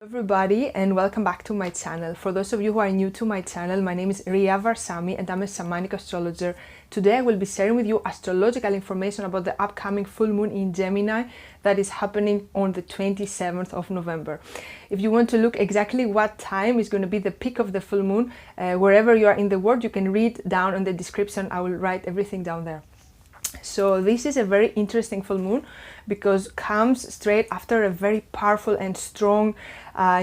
Everybody, and welcome back to my channel. For those of you who are new to my channel, my name is Varsami and I'm a Shamanic astrologer. Today I will be sharing with you astrological information about the upcoming full moon in Gemini that is happening on the 27th of November. If you want to look exactly what time is going to be the peak of the full moon, wherever you are in the world, you can read down on the description. I will write everything down there. So this is a very interesting full moon because comes straight after a very powerful and strong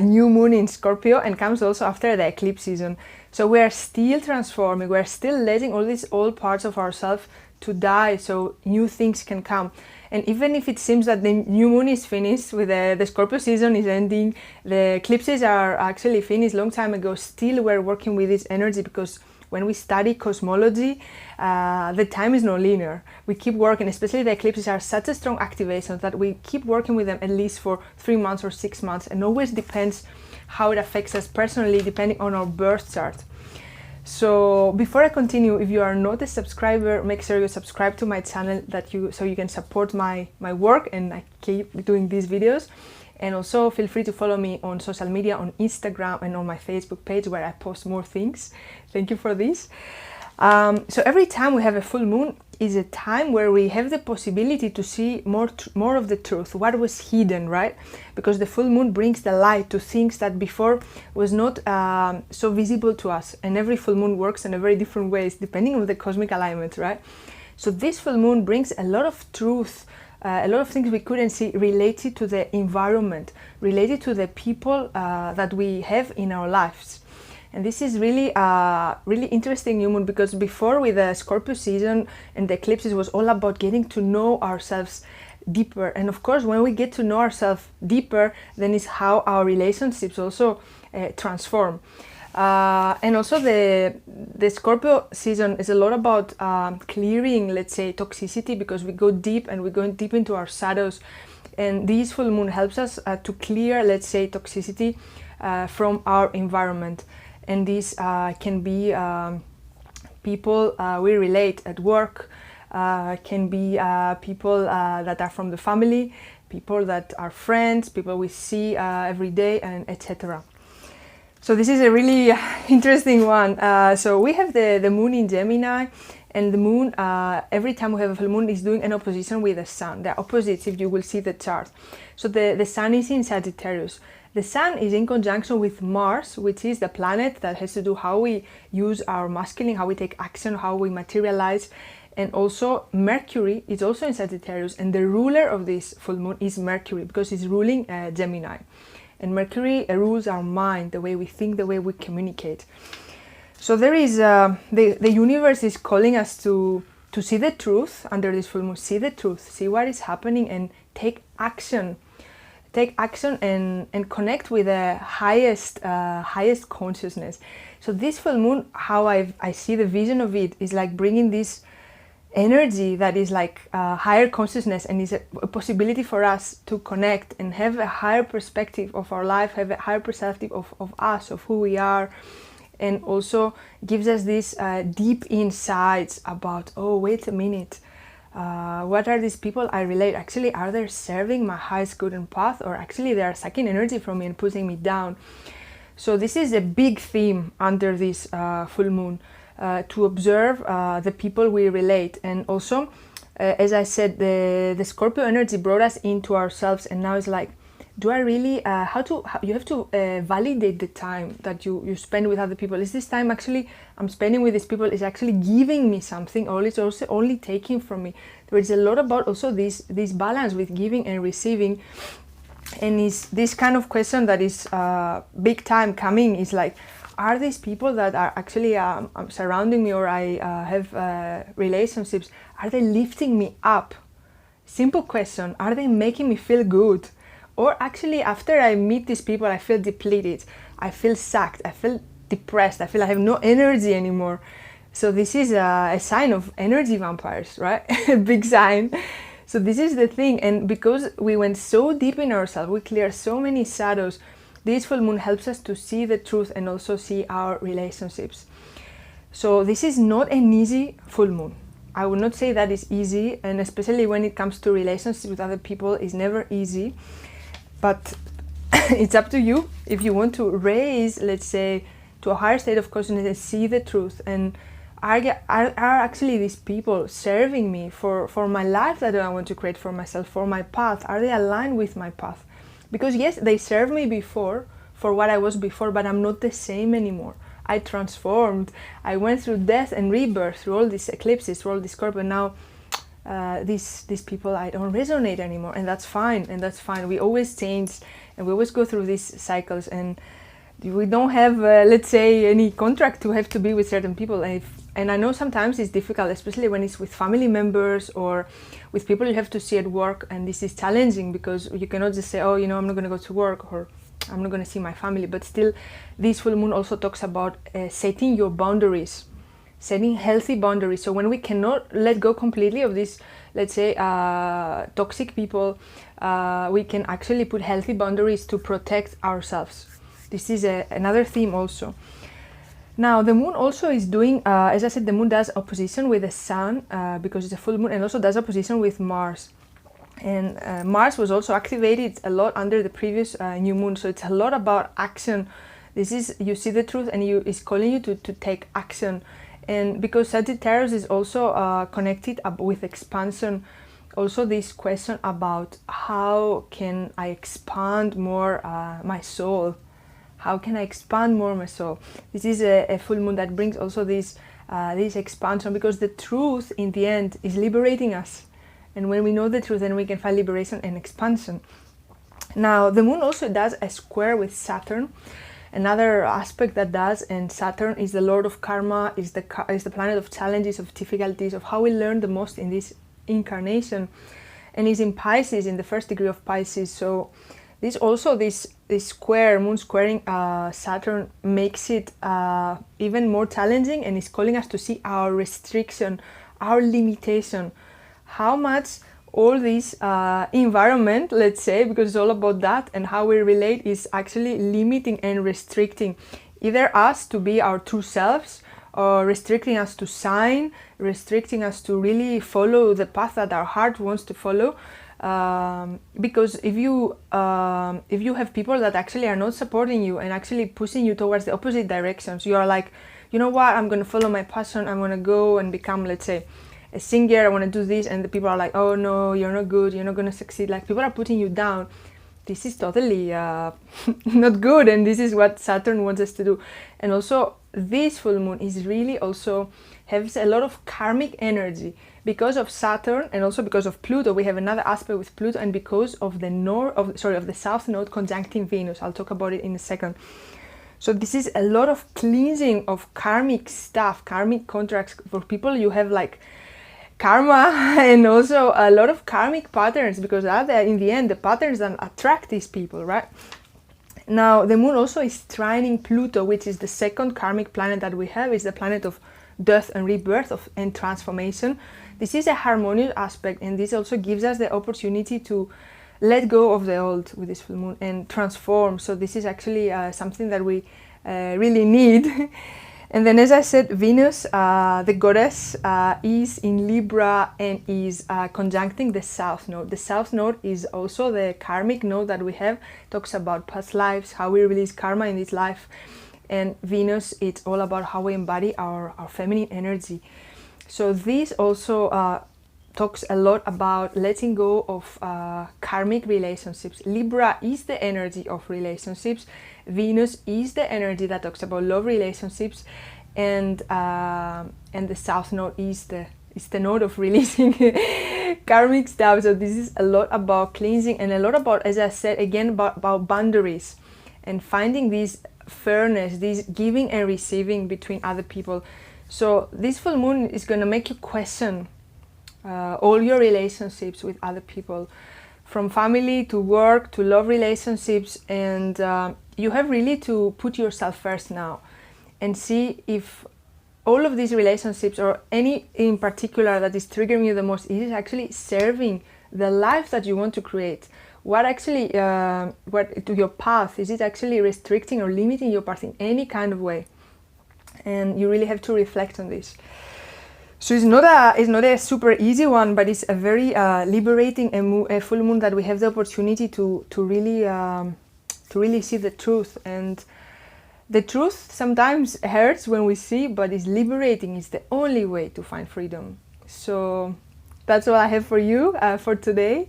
new moon in Scorpio, and comes also after the eclipse season. So we are still transforming, we are still letting all these old parts of ourselves to die so new things can come. And even if it seems that the new moon is finished, with the Scorpio season is ending, the eclipses are actually finished long time ago, still we're working with this energy because when we study cosmology, the time is not linear. We keep working, especially the eclipses are such a strong activation that we keep working with them at least for 3 months or 6 months, and always depends how it affects us personally depending on our birth chart. So before I continue, if you are not a subscriber, make sure you subscribe to my channel so you can support my work and I keep doing these videos. And also feel free to follow me on social media, on Instagram and on my Facebook page where I post more things. Thank you for this. So every time we have a full moon is a time where we have the possibility to see more of the truth, what was hidden, right? Because the full moon brings the light to things that before was not so visible to us. And every full moon works in a very different ways depending on the cosmic alignment, right? So this full moon brings a lot of truth, a lot of things we couldn't see related to the environment, related to the people that we have in our lives. And this is really really interesting new moon, because before with the Scorpio season and the eclipses was all about getting to know ourselves deeper. And of course, when we get to know ourselves deeper, then is how our relationships also transform. And also the Scorpio season is a lot about clearing, let's say, toxicity, because we go deep and we're going deep into our shadows. And this full moon helps us to clear, let's say, toxicity from our environment. And this can be people we relate at work, can be people that are from the family, people that are friends, people we see every day, and etc. So this is a really interesting one. So we have the moon in Gemini, and the moon, every time we have a full moon, is doing an opposition with the sun. They're opposites if you will see the chart. So the sun is in Sagittarius. The sun is in conjunction with Mars, which is the planet that has to do how we use our masculine, how we take action, how we materialize. And also Mercury is also in Sagittarius, and the ruler of this full moon is Mercury because it's ruling Gemini. And Mercury rules our mind, the way we think, the way we communicate. So there is the universe is calling us to see the truth under this full moon, see the truth, see what is happening, and take action. Take action and connect with the highest consciousness. So this full moon, how I see the vision of it, is like bringing this energy that is like higher consciousness, and is a possibility for us to connect and have a higher perspective of our life, have a higher perspective of us, of who we are, and also gives us these deep insights about, oh, wait a minute, what are these people I relate? Actually, are they serving my highest good and path, or actually they are sucking energy from me and putting me down? So this is a big theme under this full moon, to observe the people we relate. And also, as I said, the Scorpio energy brought us into ourselves, and now it's like, do I really, you have to validate the time that you spend with other people. Is this time actually I'm spending with these people is actually giving me something, or it's also only taking from me? There is a lot about also this balance with giving and receiving. And is this kind of question that is big time coming is like, are these people that are actually surrounding me, or I have relationships, are they lifting me up? Simple question. Are they making me feel good? Or actually, after I meet these people, I feel depleted, I feel sucked, I feel depressed, I feel I have no energy anymore. So this is a sign of energy vampires, right? A big sign. So this is the thing. And because we went so deep in ourselves, we cleared so many shadows, this full moon helps us to see the truth and also see our relationships. So this is not an easy full moon. I would not say that is easy, and especially when it comes to relationships with other people, it's never easy. But it's up to you if you want to raise, let's say, to a higher state of consciousness and see the truth. And are actually these people serving me for my life that I want to create for myself, for my path? Are they aligned with my path? Because yes, they served me before for what I was before, but I'm not the same anymore. I transformed. I went through death and rebirth, through all these eclipses, through all this scorpio. Now these people, I don't resonate anymore, and that's fine. And that's fine. We always change, and we always go through these cycles, and we don't have, let's say, any contract to have to be with certain people. And I know sometimes it's difficult, especially when it's with family members or with people you have to see at work, and this is challenging because you cannot just say, oh, you know, I'm not going to go to work, or I'm not going to see my family. But still, this full moon also talks about setting your boundaries, setting healthy boundaries. So when we cannot let go completely of this, let's say, toxic people, we can actually put healthy boundaries to protect ourselves. This is another theme also. Now, the moon also is doing, as I said, the moon does opposition with the sun because it's a full moon, and also does opposition with Mars. And Mars was also activated a lot under the previous new moon, so it's a lot about action. This is, you see the truth, and it's calling you to take action. And because Sagittarius is also connected up with expansion, also this question about how can I expand more my soul? How can I expand more my soul? This is a full moon that brings also this expansion, because the truth in the end is liberating us. And when we know the truth, then we can find liberation and expansion. Now, the moon also does a square with Saturn. Another aspect that does, and Saturn is the lord of karma, is the planet of challenges, of difficulties, of how we learn the most in this incarnation. And is in Pisces, in the first degree of Pisces. So this square, moon squaring Saturn, makes it even more challenging, and is calling us to see our restriction, our limitation, how much all this environment, let's say, because it's all about that, and how we relate is actually limiting and restricting either us to be our true selves, or restricting us to sign, restricting us to really follow the path that our heart wants to follow. Because if you have people that actually are not supporting you and actually pushing you towards the opposite directions, you are like, you know what, I'm going to follow my passion, I'm going to go and become, let's say, a singer, I want to do this, and the people are like, oh no, you're not good, you're not going to succeed, like people are putting you down. This is totally not good, and this is what Saturn wants us to do. And also this full moon is really also has a lot of karmic energy because of Saturn, and also because of Pluto. We have another aspect with Pluto, and because of the south node conjuncting Venus. I'll talk about it in a second. So this is a lot of cleansing of karmic stuff, karmic contracts. For people, you have like karma and also a lot of karmic patterns, because in the end the patterns that attract these people, right? Now the moon also is trining Pluto, which is the second karmic planet that we have. Is the planet of death and rebirth, and transformation. This is a harmonious aspect, and this also gives us the opportunity to let go of the old with this full moon and transform. So this is actually something that we really need. And then, as I said, Venus, the goddess, is in Libra and is conjuncting the South Node. The South Node is also the karmic node that we have. Talks about past lives, how we release karma in this life. And Venus, it's all about how we embody our feminine energy. So this also talks a lot about letting go of karmic relationships. Libra is the energy of relationships. Venus is the energy that talks about love relationships, and the South Node is the node of releasing karmic stuff. So this is a lot about cleansing, and a lot about, as I said again, about boundaries and finding this fairness, this giving and receiving between other people. So this full moon is going to make you question all your relationships with other people, from family to work to love relationships, and you have really to put yourself first now and see if all of these relationships, or any in particular that is triggering you the most, is actually serving the life that you want to create. What actually, what to your path, is it actually restricting or limiting your path in any kind of way? And you really have to reflect on this. So it's not a super easy one, but it's a very liberating a full moon that we have the opportunity to to really see the truth. And the truth sometimes hurts when we see, but it's liberating. It's the only way to find freedom. So that's all I have for you for today.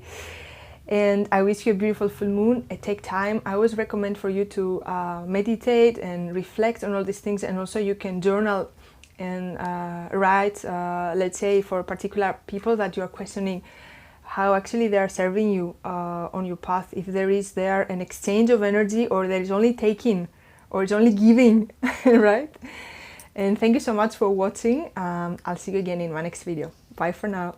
And I wish you a beautiful full moon. Take time. I always recommend for you to meditate and reflect on all these things. And also you can journal and write, let's say, for particular people that you are questioning, how actually they are serving you on your path. If there is there an exchange of energy, or there is only taking, or it's only giving, right? And thank you so much for watching. I'll see you again in my next video. Bye for now.